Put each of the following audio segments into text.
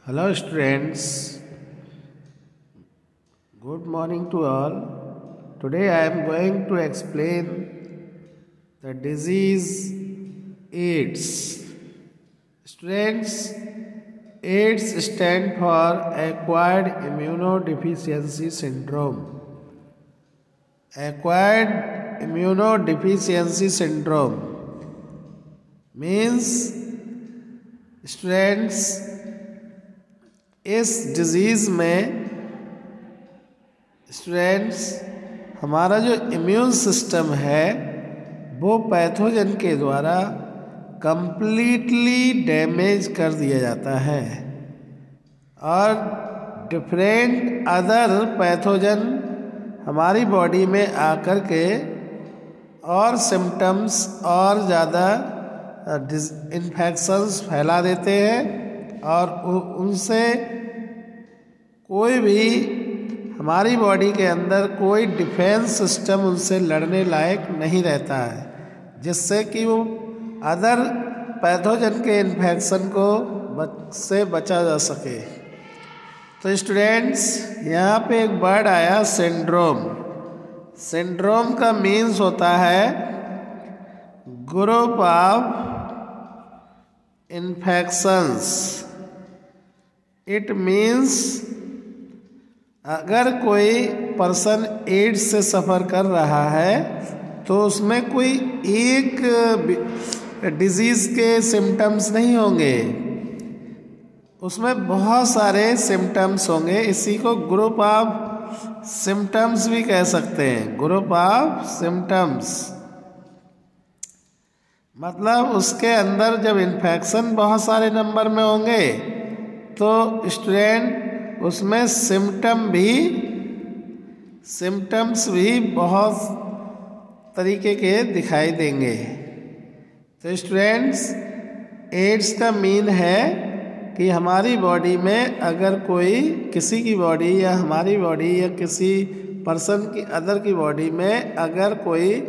Hello students, good morning to all. Today I am going to explain the disease AIDS. Students, AIDS stand for Acquired Immunodeficiency Syndrome. Acquired Immunodeficiency Syndrome means students इस disease में students हमारा जो immune system है वो pathogen के द्वारा completely damage कर दिया जाता है और डिफरेंट अदर पैथोजन हमारी बॉडी में आकर के और सिम्टम्स और ज़्यादा इन्फेक्शंस फैला देते हैं और उनसे कोई भी हमारी बॉडी के अंदर कोई डिफेंस सिस्टम उनसे लड़ने लायक नहीं रहता है, जिससे कि वो अदर पैथोजन के इन्फेक्शन को से बचा जा सके। तो स्टूडेंट्स यहाँ पे एक वर्ड आया सिंड्रोम। सिंड्रोम का मीन्स होता है group of infections. It means अगर कोई पर्सन एड्स से सफ़र कर रहा है तो उसमें कोई एक डिजीज़ के सिम्टम्स नहीं होंगे, उसमें बहुत सारे सिम्टम्स होंगे। इसी को ग्रुप ऑफ सिम्टम्स भी कह सकते हैं। ग्रुप ऑफ सिम्टम्स मतलब उसके अंदर जब इन्फेक्शन बहुत सारे नंबर में होंगे तो स्टूडेंट उसमें सिम्टम्स भी बहुत तरीके के दिखाई देंगे। तो स्टूडेंट्स एड्स का मीन है कि हमारी बॉडी में अगर कोई किसी की बॉडी या हमारी बॉडी या किसी पर्सन की अदर की बॉडी में अगर कोई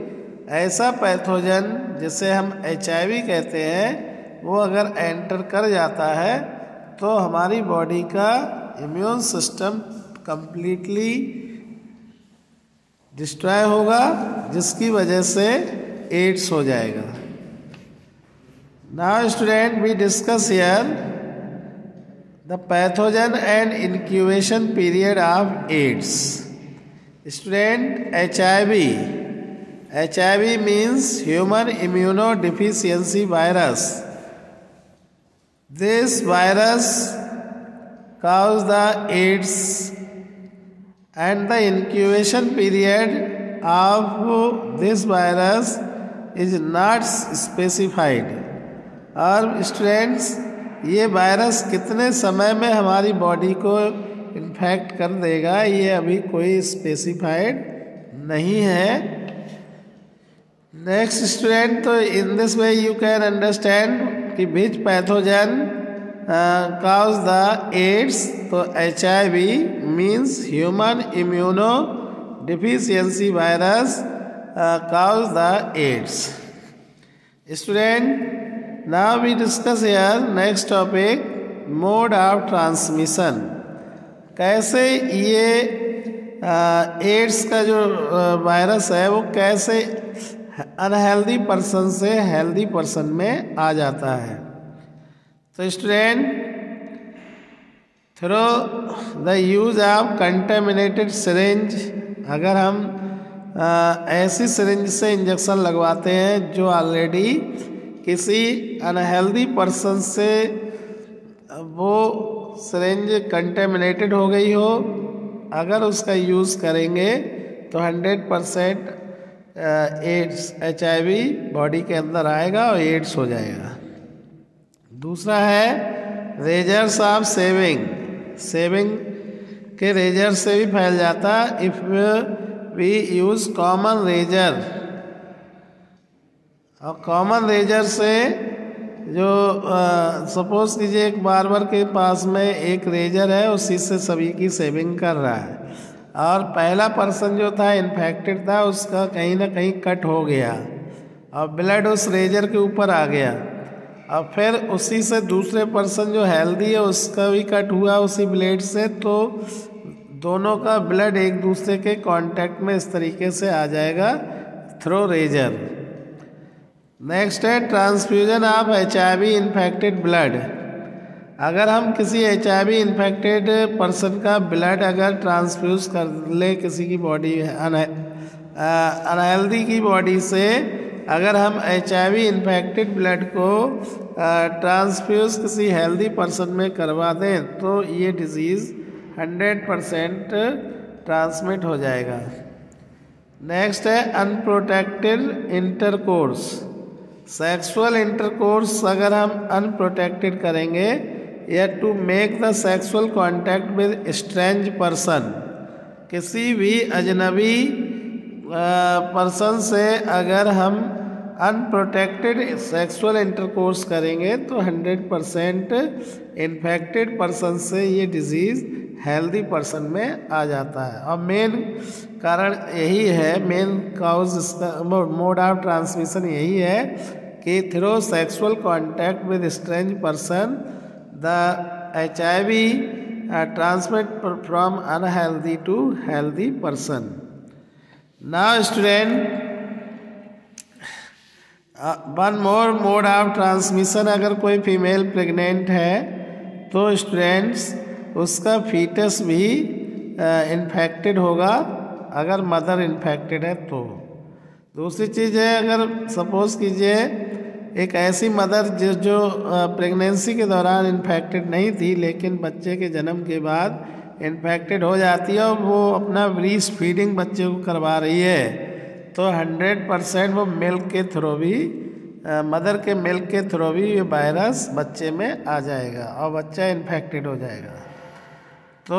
ऐसा पैथोजन जिसे हम HIV कहते हैं वो अगर एंटर कर जाता है तो हमारी बॉडी का इम्यून सिस्टम कंप्लीटली डिस्ट्रॉय होगा, जिसकी वजह से एड्स हो जाएगा। Now student we discuss here the pathogen and incubation period of AIDS. Student HIV means human immunodeficiency virus. This virus causes the AIDS and the incubation period of this virus is not specified. और students ये virus कितने समय में हमारी body को infect कर देगा ये अभी कोई स्पेसिफाइड नहीं है। नेक्स्ट स्टूडेंट, तो in this way you can understand कि which pathogen cause the AIDS. तो HIV means human immunodeficiency virus cause the AIDS. Student now we discuss here next topic mode of transmission. कैसे ये AIDS का जो virus है वो कैसे unhealthy person से हेल्दी पर्सन में आ जाता है। तो student through the use of contaminated syringe, अगर हम ऐसी सिरिंज से इंजेक्शन लगवाते हैं जो ऑलरेडी किसी अनहेल्दी पर्सन से वो सिरिंज कंटेमिनेटेड हो गई हो, अगर उसका यूज़ करेंगे तो 100% एड्स HIV बॉडी के अंदर आएगा और एड्स हो जाएगा। दूसरा है रेजर्स ऑफ सेविंग के रेजर से भी फैल जाता। If we use common razor, और कॉमन रेजर से जो सपोज कीजिए एक बार्बर के पास में एक रेजर है, उसी से सभी की सेविंग कर रहा है और पहला पर्सन जो था इन्फेक्टेड था उसका कहीं ना कहीं कट हो गया और ब्लड उस रेजर के ऊपर आ गया, और फिर उसी से दूसरे पर्सन जो हेल्दी है उसका भी कट हुआ उसी ब्लेड से, तो दोनों का ब्लड एक दूसरे के कांटेक्ट में इस तरीके से आ जाएगा थ्रू रेजर। नेक्स्ट है transfusion of HIV infected blood. अगर हम किसी HIV इन्फेक्टेड पर्सन का ब्लड अगर ट्रांसफ्यूज कर ले किसी की बॉडी अनहेल्दी की बॉडी से, अगर हम HIV इन्फेक्टेड ब्लड को ट्रांसफ्यूज किसी हेल्दी पर्सन में करवा दें तो ये डिजीज़ 100% ट्रांसमिट हो जाएगा। नेक्स्ट है अनप्रोटेक्टेड इंटरकोर्स। सेक्सुअल इंटरकोर्स अगर हम अनप्रोटेक्टेड करेंगे या to make the sexual contact with strange person, किसी भी अजनबी पर्सन से अगर हम अनप्रोटेक्टेड सेक्सुअल इंटरकोर्स करेंगे तो 100% इन्फेक्टेड पर्सन से ये डिजीज़ हेल्दी पर्सन में आ जाता है। और मेन कारण यही है, मेन काउज इसका मोड ऑफ ट्रांसमिशन यही है कि through sexual contact with strange person the HIV transmit from unhealthy to healthy person. Now student, one more mode of transmission, अगर कोई फीमेल प्रेग्नेंट है तो स्टूडेंट्स उसका फीटस भी इन्फेक्टेड होगा अगर मदर इन्फेक्टेड है तो। दूसरी चीज़ है, अगर सपोज कीजिए एक ऐसी मदर जो प्रेगनेंसी के दौरान इन्फेक्टेड नहीं थी लेकिन बच्चे के जन्म के बाद इन्फेक्टेड हो जाती है और वो अपना ब्रीस्ट फीडिंग बच्चे को करवा रही है तो 100% वो मिल्क के थ्रू भी मदर के मिल्क के थ्रू भी ये वायरस बच्चे में आ जाएगा और बच्चा इन्फेक्टेड हो जाएगा। तो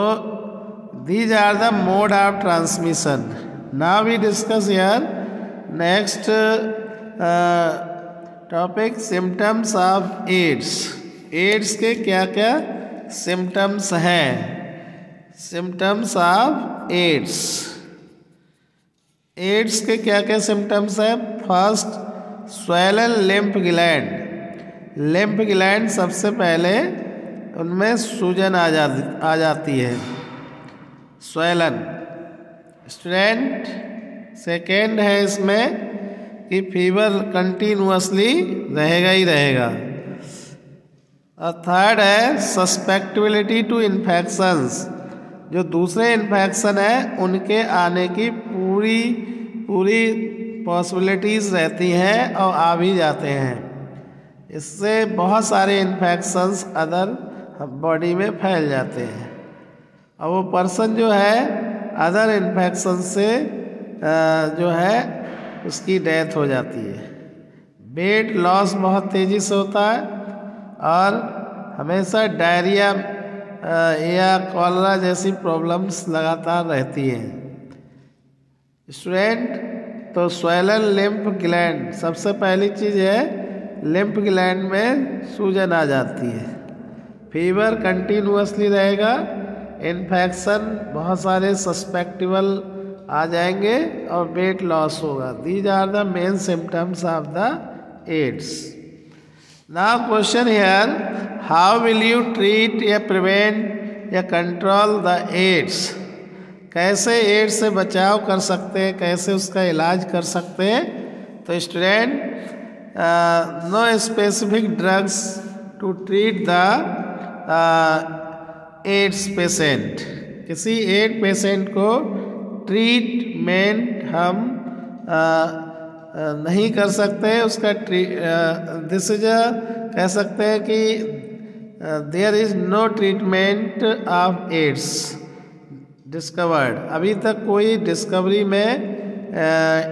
these are the mode of transmission. Now we discuss here next topic, symptoms of AIDS. AIDS के क्या क्या सिम्टम्स हैं? Symptoms of AIDS. एड्स के क्या क्या सिम्टम्स हैं? First, swollen lymph gland. Lymph gland सबसे पहले उनमें सूजन आ जाती है, स्वेलन। स्टूडेंट, सेकेंड है इसमें कि फीवर कंटिन्यूअसली रहेगा ही रहेगा। और थर्ड है सस्पेक्टिबिलिटी टू इन्फेक्शंस, जो दूसरे इन्फेक्शन है उनके आने की पूरी पॉसिबिलिटीज़ रहती हैं और आ भी जाते हैं। इससे बहुत सारे इन्फेक्शंस अदर बॉडी में फैल जाते हैं और वो पर्सन जो है अदर इन्फेक्शन से जो है उसकी डेथ हो जाती है। वेट लॉस बहुत तेज़ी से होता है और हमेशा डायरिया या कॉलरा जैसी प्रॉब्लम्स लगातार रहती हैं। स्टूडेंट, तो स्वेलन लिम्फ ग्लैंड सबसे पहली चीज़ है, लिम्फ ग्लैंड में सूजन आ जाती है, फीवर कंटिन्यूअसली रहेगा, इन्फेक्शन बहुत सारे सस्पेक्टिबल आ जाएंगे और वेट लॉस होगा। These are the main symptoms of the AIDS. Now question here, how will you treat या प्रिवेंट या कंट्रोल द एड्स? कैसे एड्स से बचाव कर सकते हैं, कैसे उसका इलाज कर सकते हैं? तो student, no specific drugs to treat the AIDS patient. किसी एड पेशेंट को ट्रीटमेंट हम नहीं कर सकते, उसका दिस इज कह सकते हैं कि there is no treatment of AIDS discovered. अभी तक कोई डिस्कवरी में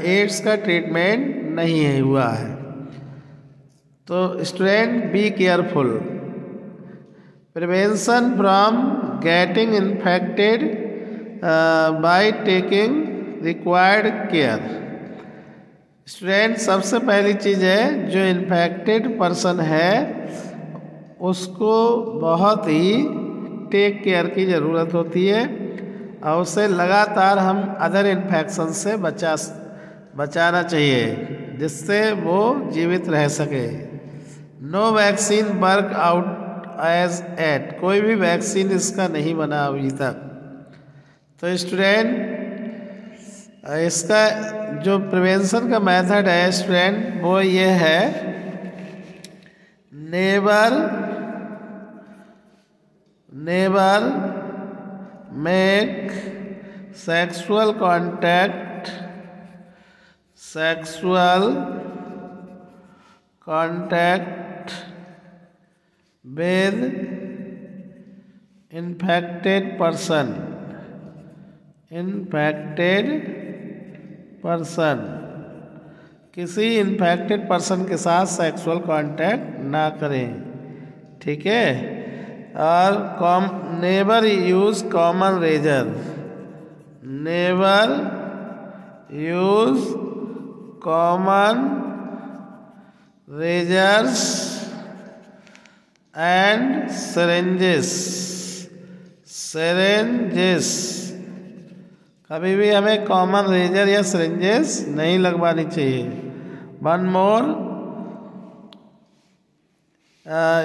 एड्स का ट्रीटमेंट नहीं हुआ है। तो student, be careful. Prevention from getting infected by taking required care. Student, सबसे पहली चीज़ है, जो इन्फेक्टेड पर्सन है उसको बहुत ही टेक केयर की ज़रूरत होती है और उसे लगातार हम अदर इन्फेक्शन से बचाना चाहिए जिससे वो जीवित रह सके। No vaccine work out as at, कोई भी वैक्सीन इसका नहीं बना अभी तक। तो स्टूडेंट इसका जो प्रिवेंशन का मेथड है स्टूडेंट वो ये है, never make sexual contact with infected person, किसी इन्फेक्टेड पर्सन के साथ सेक्सुअल कांटेक्ट ना करें, ठीक है। और never use common razor, never use common razors and syringes, कभी भी हमें कॉमन रेजर या सिरिंजेस नहीं लगवानी चाहिए। One more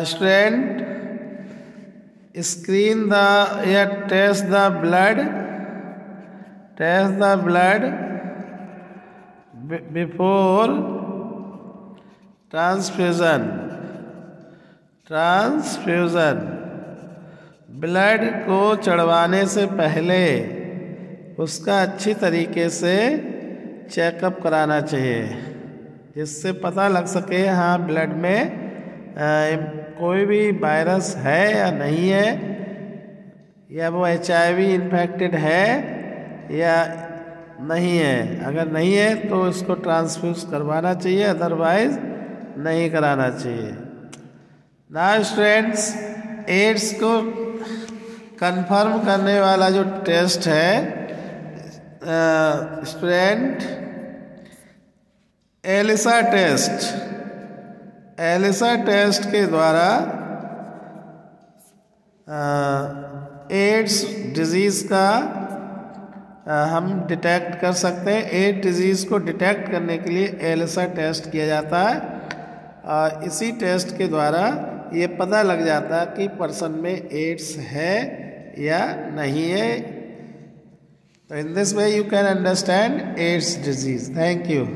student, screen the या test the blood before transfusion, blood को चढ़वाने से पहले उसका अच्छी तरीके से चेकअप कराना चाहिए, जिससे पता लग सके हाँ ब्लड में कोई भी वायरस है या नहीं है, या वो HIV इन्फेक्टेड है या नहीं है। अगर नहीं है तो इसको ट्रांसफ्यूज करवाना चाहिए, अदरवाइज नहीं कराना चाहिए। नाउ स्टूडेंट्स, एड्स को कंफर्म करने वाला जो टेस्ट है स्टूडेंट, एलिसा टेस्ट के द्वारा एड्स डिजीज़ का हम डिटेक्ट कर सकते हैं। एड्स डिजीज़ को डिटेक्ट करने के लिए एलिसा टेस्ट किया जाता है। इसी टेस्ट के द्वारा ये पता लग जाता है कि पर्सन में एड्स है या नहीं है। तो in this way you can understand AIDS disease. Thank you.